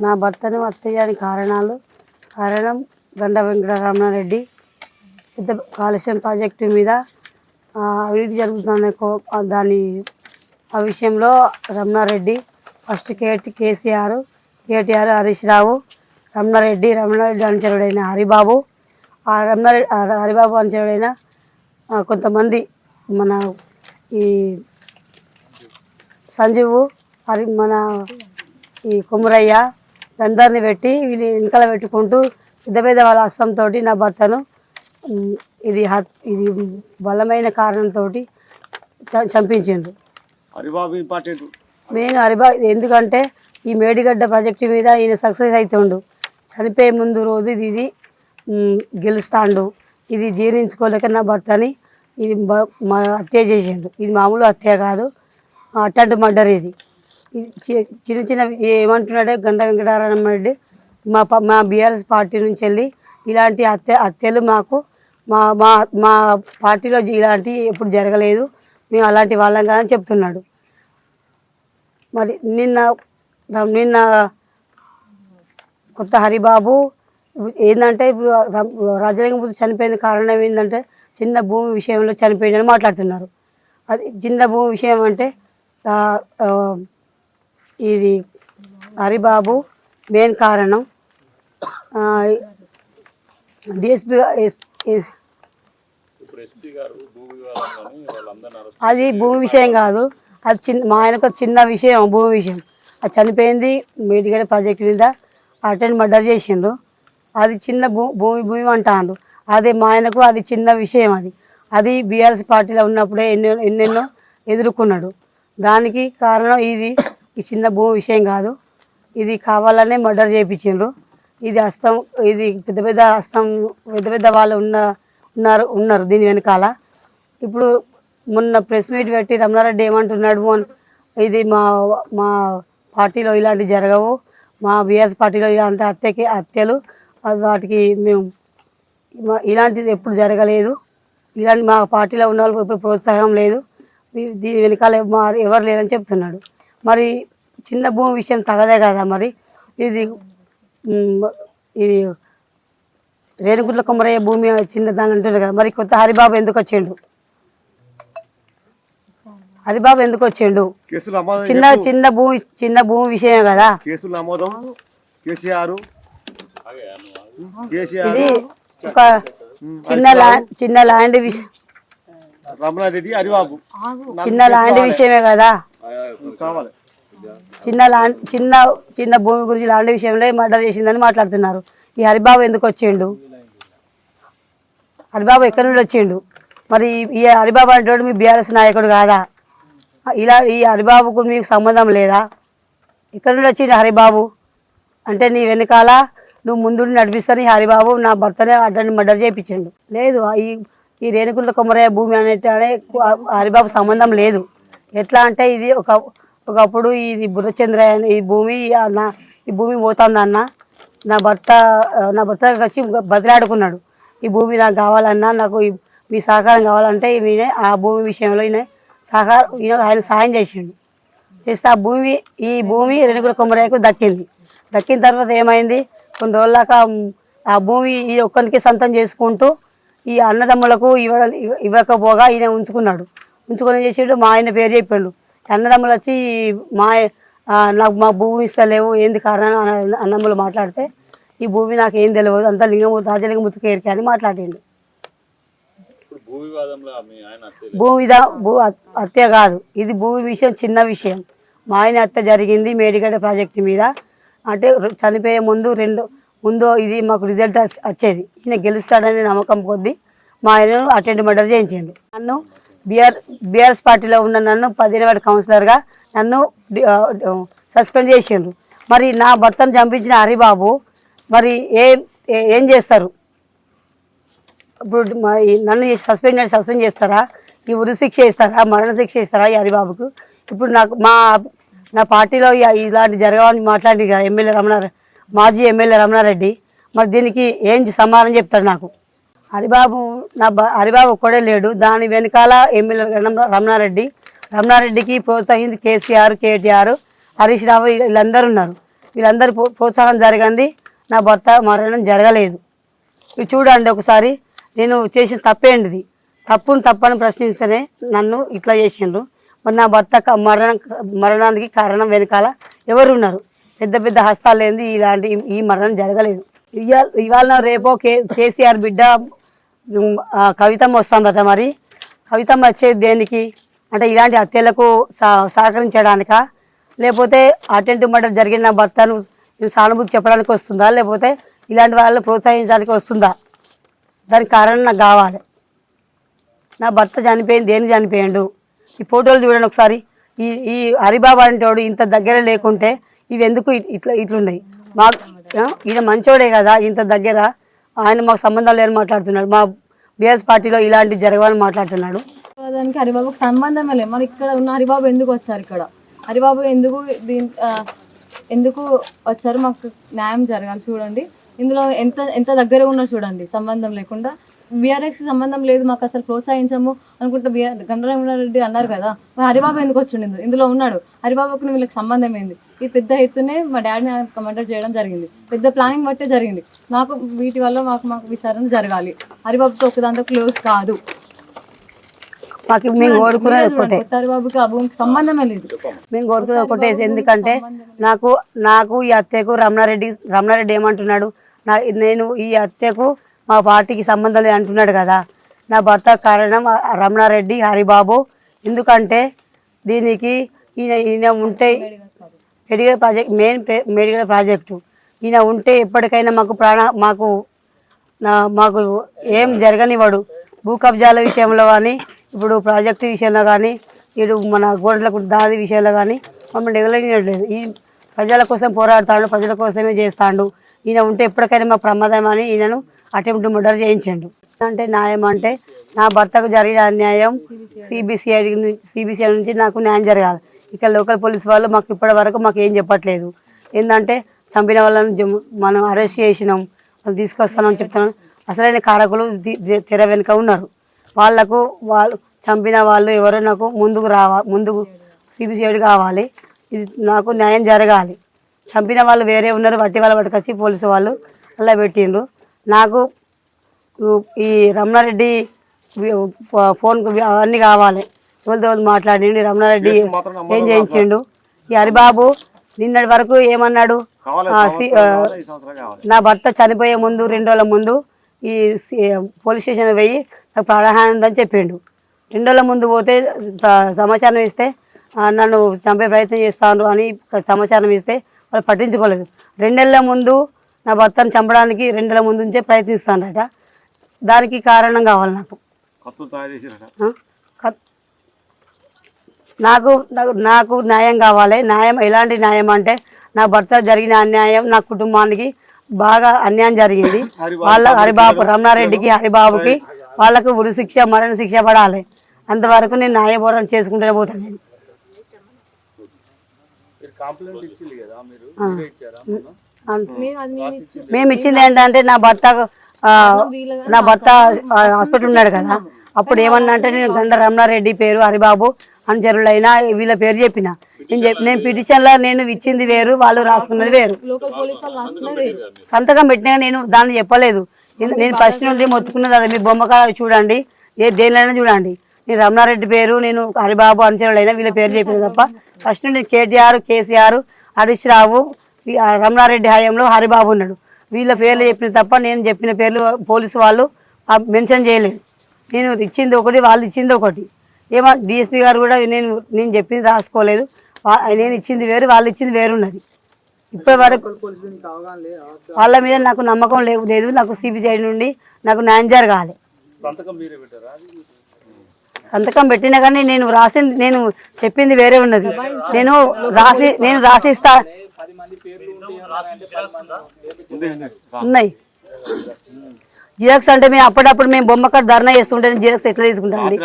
నా భర్తను హత్య చేయడానికి కారణం గండ వెంకటరమణారెడ్డి పెద్ద కాలుష్యం ప్రాజెక్టు మీద అవినీతి జరుగుతున్న దాని ఆ విషయంలో రమణారెడ్డి ఫస్ట్ కేటీఆర్ హరీష్ రావు రమణారెడ్డి అనుచరుడైన హరిబాబు హరిబాబు అనుచరుడైన కొంతమంది మన ఈ సంజీవు మన ఈ కొమురయ్య అందరిని పెట్టి వీళ్ళు వెనకాల పెట్టుకుంటూ పెద్ద వాళ్ళ హస్తంతో నా భర్తను ఇది బలమైన కారణంతో చంపించిండ్రు. మెయిన్ హరిబాబు ఎందుకంటే ఈ మేడిగడ్డ ప్రాజెక్టు మీద ఈయన సక్సెస్ అవుతుండు. చనిపోయే ముందు రోజు ఇది గెలుస్తాడు, ఇది జీర్ణించుకోలేక నా భర్తని ఇది హత్య చేసిండు. ఇది మామూలు హత్య కాదు, అటెంప్ట్ మర్డర్. ఇది చిన్న ఏమంటున్నాడే గండ వెంకటరమణారెడ్డి మా బీఆర్ఎస్ పార్టీ నుంచి వెళ్ళి ఇలాంటి హత్యలు మాకు మా మా మా పార్టీలో ఇలాంటివి ఎప్పుడు జరగలేదు, మేము అలాంటి వాళ్ళం కాదని చెప్తున్నాడు. మరి నిన్న కొత్త హరిబాబు ఏంటంటే ఇప్పుడు రాజలింగపూర్ చనిపోయిన కారణం ఏంటంటే చిన్న భూమి విషయంలో చనిపోయిందని మాట్లాడుతున్నారు. అది చిన్న భూమి విషయం అంటే ఇది హరిబాబు మెయిన్ కారణం. అది భూమి విషయం కాదు, అది మా ఆయనకు చిన్న విషయం భూమి విషయం. అది చనిపోయింది మేడిగడ్డ ప్రాజెక్టు మీద అటెంప్ట్ మర్డర్ చేసిండ్రు. అది చిన్న భూమి అంటారు. అదే మా ఆయనకు అది చిన్న విషయం. అది బీఆర్ఎస్ పార్టీలో ఉన్నప్పుడే ఎన్నెన్నో ఎదుర్కొన్నాడు. దానికి కారణం ఈ చిన్న భూమి విషయం కాదు, ఇది కావాలనే మర్డర్ చేయించిండ్రు. ఇది పెద్ద వాళ్ళు ఉన్నారు దీని వెనకాల. ఇప్పుడు మొన్న ప్రెస్ మీట్ పెట్టి రమణారెడ్డి ఏమంటున్నాడు, ఇది మా పార్టీలో ఇలాంటివి జరగవు, మా బీఆర్ఎస్ పార్టీలో ఇలాంటి హత్యలు వాటికి మేము ఇలాంటిది ఎప్పుడు జరగలేదు, ఇలాంటి మా పార్టీలో ఉన్న వాళ్ళకి ఎప్పుడు ప్రోత్సాహం లేదు, దీని వెనకాల ఎవరు లేరని చెప్తున్నాడు. మరి చిన్న భూమి విషయం తగదే కదా. మరి ఇది రేణుగుంట్ల కొమరయ్య భూమి చిన్నదాని అంటారు కదా. మరి కొత్త హరిబాబు ఎందుకు వచ్చిండు? చిన్న భూమి విషయం కదా. ఇది ఒక చిన్న ల్యాండ్ విషయం, చిన్న ల్యాండ్ విషయమే కదా. చిన్న భూమి గురించి ల్యాండ్ విషయంలో మర్డర్ చేసిందని మాట్లాడుతున్నారు. ఈ హరిబాబు ఎందుకు వచ్చిండు? హరిబాబు ఎక్కడి నుండి వచ్చిండు? మరి ఈ హరిబాబు అంటే మీ బీఆర్ఎస్ నాయకుడు కాదా? ఈ హరిబాబుకు మీకు సంబంధం లేదా? ఎక్కడి నుండి వచ్చిండు హరిబాబు? అంటే నీ వెనకాల నువ్వు ముందు నడిపిస్తాను ఈ హరిబాబు నా భర్తనే అటెంప్ట్ మర్డర్ చేయించిండు. లేదు, ఈ రేణుగుంట్ల కొమరయ్య భూమి అనే హరిబాబు సంబంధం లేదు. ఎట్లా అంటే ఇది ఒకప్పుడు ఇది బుర్రచంద్ర ఈ భూమి పోతుందన్న నా భర్త వచ్చి బదిలాడుకున్నాడు. ఈ భూమి నాకు కావాలన్నా, నాకు మీ సహకారం కావాలంటే ఆ భూమి విషయంలో ఆయన సహాయం చేసిండు. చేస్తే ఈ భూమి రేణుగుంట్ల కొమరయ్యకు దక్కిన తర్వాత ఏమైంది, కొన్ని రోజులాక ఆ భూమి ఈ ఒక్కరికి సొంతం చేసుకుంటూ ఈ అన్నదమ్ములకు ఇవ్వకపోగా ఈయన ఉంచుకొని చేసాడు. మా ఆయన పేరు చెప్పిండు. అన్నదమ్ములు వచ్చి నాకు మా భూమి ఇస్తలేవు, ఏంది కారణం అన్నదమ్ములు మాట్లాడితే ఈ భూమి నాకు ఏం తెలియదు, అంతా రాజలింగమూర్తి కేరికే అని మాట్లాడిండు. భూమి హత్య కాదు, ఇది భూమి విషయం చిన్న విషయం. మా ఆయన హత్య జరిగింది మేడిగడ్డ ప్రాజెక్టు మీద. అంటే చనిపోయే ముందు ఇది మాకు రిజల్ట్ వచ్చేది, ఈయన గెలుస్తాడనే నమ్మకం కొద్దీ మా ఆయనను అటెంప్ట్ మర్డర్ చేయించండి. నన్ను బీఆర్ఎస్ పార్టీలో ఉన్న నన్ను 15 వార్డు కౌన్సిలర్గా నన్ను సస్పెండ్ చేసిండ్రు. మరి నా భర్తను చంపించిన హరిబాబు మరి ఏం చేస్తారు? ఇప్పుడు నన్ను సస్పెండ్ చేస్తారా? ఈ ఉరి శిక్ష ఇస్తారా? మరణ శిక్ష ఇస్తారా ఈ హరిబాబుకు? ఇప్పుడు నా పార్టీలో ఇలాంటి జరగాలని మాట్లాడి కదా మాజీ ఎమ్మెల్యే రమణారెడ్డి. మరి దీనికి ఏం సమాధానం చెప్తాడు నాకు? హరిబాబు ఒక్కడే లేడు, దాని వెనకాల ఎమ్మెల్యే రమణారెడ్డికి ప్రోత్సహించి కేటీఆర్ హరీష్ రావు వీళ్ళందరూ ఉన్నారు. వీళ్ళందరి ప్రోత్సాహం జరిగింది, నా భర్త మరణం జరగలేదు. ఇవి చూడండి ఒకసారి, నేను చేసిన తప్పేంటిది, తప్పని ప్రశ్నిస్తేనే నన్ను ఇట్లా చేసిండ్రు. మరి నా భర్త మరణానికి కారణం వెనకాల ఎవరు ఉన్నారు? పెద్ద పెద్ద హస్తాలు ఏంది, ఇలాంటి ఈ మరణం జరగలేదు. ఇవాళ రేపో కేసీఆర్ బిడ్డ కవితమ్మ వస్తుందట. మరి కవితమ్మ వచ్చేది దేనికి అంటే ఇలాంటి హత్యలకు సహకరించడానికా, లేకపోతే అటెంటివ్ మర్డర్ జరిగిన నా భర్తను సానుభూతి చెప్పడానికి వస్తుందా, లేకపోతే ఇలాంటి వాళ్ళని ప్రోత్సహించడానికి వస్తుందా? దానికి కారణం నాకు కావాలి. నా భర్త చనిపోయింది దేనికి చనిపోయాడు? ఈ ఫోటోలు చూడండి ఒకసారి. ఈ హరిబాబు అంటోడు ఇంత దగ్గర లేకుంటే ఇవి ఎందుకు ఇట్లున్నాయి? మాకు ఈయన మంచోడే కదా, ఇంత దగ్గర ఆయన మాకు సంబంధం లేని మాట్లాడుతున్నాడు. మా బీఆర్ఎస్ పార్టీలో ఇలాంటి జరగాలని మాట్లాడుతున్నాడు. దానికి హరిబాబుకి సంబంధమే లేదు. మరి ఇక్కడ ఉన్న హరిబాబు ఎందుకు వచ్చారు? ఇక్కడ హరిబాబు ఎందుకు వచ్చారు? మాకు న్యాయం జరగాలి. చూడండి, ఇందులో ఎంత దగ్గర ఉన్నా చూడండి, సంబంధం లేకుండా. బీఆర్ఎస్కి సంబంధం లేదు, మాకు అసలు ప్రోత్సహించము అనుకుంటే గండ్రారెడ్డి అన్నారు కదా, మరి హరిబాబు ఎందుకు వచ్చిండు? ఇందులో ఉన్నాడు. హరిబాబుకి వీళ్ళకి సంబంధం ఏంది? ఈ పెద్ద ఎత్తునే మా డాడీని కమెంటర్ చేయడం జరిగింది. పెద్ద ప్లానింగ్ బట్టే జరిగింది. నాకు వీటి వల్ల మాకు విచారణ జరగాలి. హరిబాబుతో ఒకదాంతో క్లోజ్ కాదు. మేము కోరుకునేది ఒకటే, హరిబాబుకి ఆ భూమికి సంబంధమే లేదు. మేము కోరుకునేది ఒకటే. ఎందుకంటే నాకు ఈ హత్యకు రమణారెడ్డి ఏమంటున్నాడు, నేను ఈ హత్యకు మా పార్టీకి సంబంధం లేదు అంటున్నాడు కదా. నా భర్త కారణం రమణారెడ్డి, హరిబాబు. ఎందుకంటే దీనికి ఈయన ఉంటే మెడికల్ ప్రాజెక్ట్, మెడికల్ ప్రాజెక్టు ఈయన ఉంటే ఎప్పటికైనా మాకు ఏం జరగనివాడు. భూ కబ్జాల విషయంలో కానీ, ఇప్పుడు ప్రాజెక్టు విషయంలో కానీ, ఇటు మన గోడలకు దాది విషయంలో కానీ మమ్మల్ని ఎగలనియట్లేదు. ఈ ప్రజల కోసం పోరాడుతాడు, ప్రజల కోసమే చేస్తాడు. ఈయన ఉంటే ఎప్పటికైనా మా ప్రమాదం అని ఈయనను అటెంప్ట్ మర్డర్ చేయించండు. అంటే న్యాయం అంటే నా భర్తకు జరిగిన అన్యాయం సిబిసిఐ నుంచి నాకు న్యాయం జరగాలి. ఇక్కడ లోకల్ పోలీస్ వాళ్ళు మాకు ఇప్పటి వరకు మాకు ఏం చెప్పట్లేదు. ఏంటంటే చంపిన వాళ్ళని మనం అరెస్ట్ చేసినాం, వాళ్ళు తీసుకొస్తామని చెప్తున్నాం. అసలైన కారకులు తెర వెనుక ఉన్నారు. వాళ్ళు చంపిన వాళ్ళు ఎవరో నాకు ముందుకు సిబిసిఐడి కావాలి. ఇది నాకు న్యాయం జరగాలి. చంపిన వాళ్ళు వేరే ఉన్నారు, వట్టి వాళ్ళు పట్టుకొచ్చి పోలీసు వాళ్ళు అలా పెట్టిండ్రు. నాకు ఈ రమణారెడ్డి ఫోన్కు అవన్నీ కావాలి. ఎవరితో మాట్లాడిండు రమణారెడ్డి, ఏం చేయించిండు. ఈ హరిబాబు నిన్నటి వరకు ఏమన్నాడు, నా భర్త చనిపోయే ముందు 2 రోజుల ముందు ఈ పోలీస్ స్టేషన్ పోయి నాకు ప్రాణహాని అని చెప్పిండు. 2 రోజుల ముందు పోతే సమాచారం ఇస్తే నన్ను చంపే ప్రయత్నం చేస్తాను అని సమాచారం ఇస్తే వాళ్ళు పట్టించుకోలేదు. 2 నెలల ముందు నా భర్తను చంపడానికి 2 నెలల ముందు నుంచే ప్రయత్నిస్తానట. దానికి కారణం కావాలి నాకు న్యాయం కావాలి. న్యాయం ఎలాంటి న్యాయం అంటే నా భర్త జరిగిన అన్యాయం, నా కుటుంబానికి బాగా అన్యాయం జరిగింది. హరిబాబు రమణారెడ్డికి, హరిబాబుకి వాళ్ళకు ఉరి శిక్ష, మరణ శిక్ష పడాలి. అంతవరకు నేను న్యాయ పోరాటం చేసుకుంటూనే పోతాను. నేను మేము ఇచ్చింది ఏంటంటే నా భర్త హాస్పిటల్ ఉన్నాడు కదా, అప్పుడు ఏమన్నా అంటే నేను గండ రమణారెడ్డి పేరు, హరిబాబు అనుచరులైనా వీళ్ళ పేరు చెప్పిన. నేను పిటిషన్లో నేను ఇచ్చింది వేరు, వాళ్ళు రాసుకున్నది వేరు. సంతకం పెట్టినా నేను దాన్ని చెప్పలేదు. నేను ఫస్ట్ నుండి మొత్తుకున్నది అదే. మీ బొమ్మకాలు చూడండి, దేనిలైనా చూడండి, నేను రమణారెడ్డి పేరు, నేను హరిబాబు అనుచరులైనా వీళ్ళ పేరు చెప్పిన తప్ప ఫస్ట్ నుండి కేసీఆర్, హరీష్ రావు, రమణారెడ్డి హయాంలో హరిబాబు ఉన్నాడు, వీళ్ళ పేర్లు చెప్పిన తప్ప నేను చెప్పిన పేర్లు పోలీసు వాళ్ళు మెన్షన్ చేయలేదు. నేను ఇచ్చింది ఒకటి, వాళ్ళు ఇచ్చింది ఒకటి. ఏమో డిఎస్పీ గారు కూడా నేను చెప్పింది రాసుకోలేదు. నేను ఇచ్చింది వేరు, వాళ్ళు ఇచ్చింది వేరున్నది. ఇప్పటి వరకు వాళ్ళ మీద నాకు నమ్మకం లేదు. నాకు సిబిసిఐ నుండి నాకు న్యాయం జరగాలి. సంతకం పెట్టినా కానీ నేను చెప్పింది వేరే ఉన్నది. నేను రాసిస్తా ఉన్నాయి. జిరాక్స్ అంటే మేము అప్పుడప్పుడు మేము బొమ్మకాడ ధర్నా చేస్తుంటే జిరాక్స్ ఎట్లా తీసుకుంటానండి?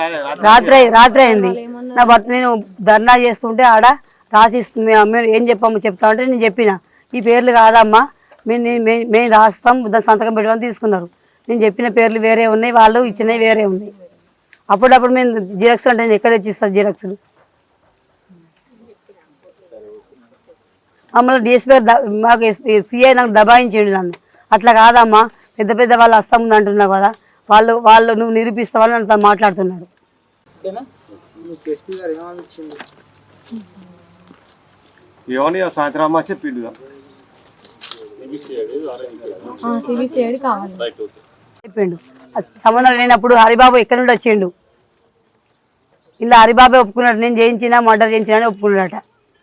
రాత్రి అయింది నా భర్త, నేను ధర్నా చేస్తుంటే ఆడ మేము ఏం చెప్తా అంటే నేను చెప్పిన ఈ పేర్లు కాదమ్మా, మేము రాస్తాం, దాని సంతకం పెట్టమని తీసుకున్నారు. నేను చెప్పిన పేర్లు వేరే ఉన్నాయి, వాళ్ళు ఇచ్చినవి వేరే ఉన్నాయి. అప్పుడప్పుడు మేము జిరాక్స్ అంటే నేను ఎక్కడ తెచ్చిస్తాను జిరాక్స్లు? మమ్మల్ని డిఎస్పీ మాకు సిఐ నాకు దబాయించిండు నన్ను. అట్లా కాదమ్మా, పెద్ద పెద్ద వాళ్ళు వస్తా ఉంది అంటున్నావు కదా, వాళ్ళు నువ్వు నిరూపిస్తావని అంత మాట్లాడుతున్నాడు. సాయంత్రం చెప్పిండు సిబిసిఐడి కావాలి చెప్పిండు. సంబంధం లేనప్పుడు హరిబాబు ఎక్కడి నుండి వచ్చిండు, ఇలా హరిబాబే ఒప్పుకున్నాడు, నేను చేయించినా మర్డర్ చేయించినా అని ఒప్పుకున్నాడట.